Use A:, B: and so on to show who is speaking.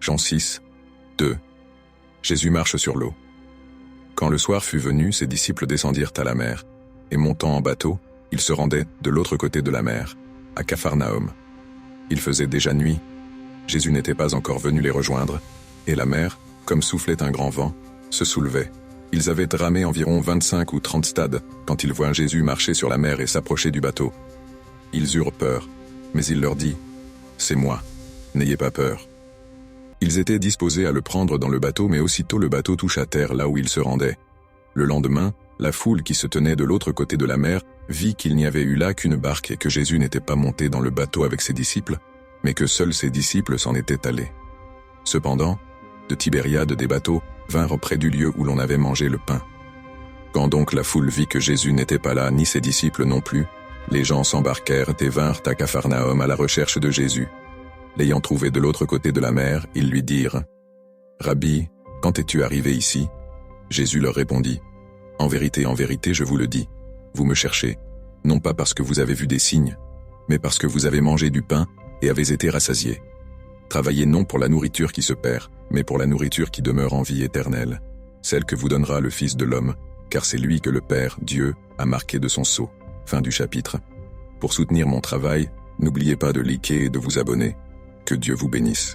A: Jean 6, 2. Jésus marche sur l'eau. Quand le soir fut venu, ses disciples descendirent à la mer, et montant en bateau, ils se rendaient de l'autre côté de la mer, à Capharnaüm. Il faisait déjà nuit. Jésus n'était pas encore venu les rejoindre, et la mer, comme soufflait un grand vent, se soulevait. Ils avaient ramé environ 25 ou 30 stades quand ils voient Jésus marcher sur la mer et s'approcher du bateau. Ils eurent peur, mais il leur dit « C'est moi, n'ayez pas peur ». Ils étaient disposés à le prendre dans le bateau, mais aussitôt le bateau toucha terre là où il se rendait. Le lendemain, la foule qui se tenait de l'autre côté de la mer vit qu'il n'y avait eu là qu'une barque et que Jésus n'était pas monté dans le bateau avec ses disciples, mais que seuls ses disciples s'en étaient allés. Cependant, de Tibériade des bateaux vinrent près du lieu où l'on avait mangé le pain. Quand donc la foule vit que Jésus n'était pas là, ni ses disciples non plus, les gens s'embarquèrent et vinrent à Capharnaüm à la recherche de Jésus. L'ayant trouvé de l'autre côté de la mer, ils lui dirent « Rabbi, quand es-tu arrivé ici ?» Jésus leur répondit « en vérité, je vous le dis, vous me cherchez, non pas parce que vous avez vu des signes, mais parce que vous avez mangé du pain et avez été rassasiés. Travaillez non pour la nourriture qui se perd, mais pour la nourriture qui demeure en vie éternelle, celle que vous donnera le Fils de l'homme, car c'est lui que le Père, Dieu, a marqué de son sceau. » Fin du chapitre. Pour soutenir mon travail, n'oubliez pas de liker et de vous abonner. Que Dieu vous bénisse.